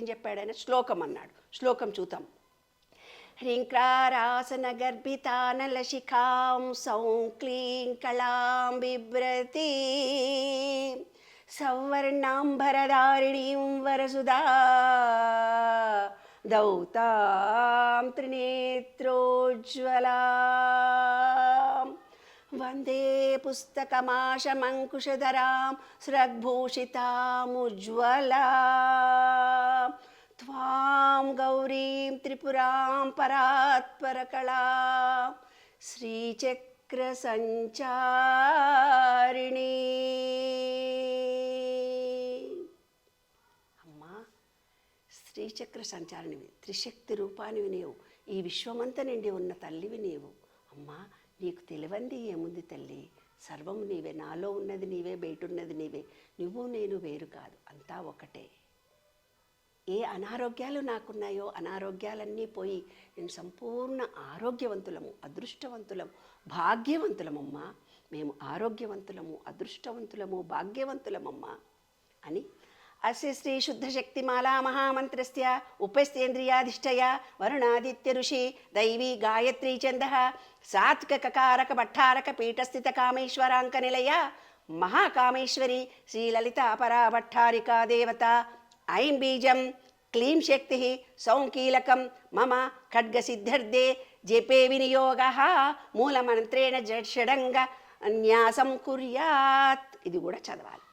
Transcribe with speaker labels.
Speaker 1: చెప్పాడైనా శ్లోకం అన్నాడు. శ్లోకం చూద్దాం. హ్రీంక్రారాసనగర్భితానలశిఖాం సౌం క్లీం కళాం బిభ్రతి సౌవర్ణాంబరధారిణీం వరసుదా దౌతాం త్రినేత్రోజ్వలాం వందే పుస్తకమాశమంకుశధరాం స్రగ్భూషితాముజ్వలాం త్వాం గౌరీం త్రిపురాం పరాత్పరకళాం శ్రీచక్ర సంచారిణీ. అమ్మా, శ్రీచక్ర సంచారిణివి, త్రిశక్తి రూపానివి నీవు, ఈ విశ్వమంతా నిండి ఉన్న తల్లివి నీవు. అమ్మా, నీకు తెలియంది ఏముంది తల్లి? సర్వము నీవే, నాలో ఉన్నది నీవే, బయటున్నది నీవే, నువ్వు నేను వేరు కాదు, అంతా ఒకటే. ఏ అనారోగ్యాలు నాకున్నాయో అనారోగ్యాలన్నీ పోయి నేను సంపూర్ణ ఆరోగ్యవంతులము, అదృష్టవంతులము, భాగ్యవంతులమమ్మా. మేము ఆరోగ్యవంతులము, అదృష్టవంతులము, భాగ్యవంతులమమ్మా అని అస్య శ్రీ శుద్ధశక్తిమాలా మహామంత్రస్య ఉపస్థేంద్రియాధిష్ఠయ వరుణాదిత్య ఋషి దైవీ గాయత్రీ ఛందః సాత్విక కకారక భట్టారక పీఠస్థిత కామేశ్వరాంక నిలయ మహాకామేశ్వరి శ్రీలలితా పరా భట్టారికా దేవత. ఐం బీజం క్లీం శక్తి సౌంకీలకం మమ ఖడ్గసిద్ధ్యర్థే జపే వినియోగః మూలమంత్రేణ షడంగ న్యాసం కుర్యాత్. ఇది కూడా చదవాలి.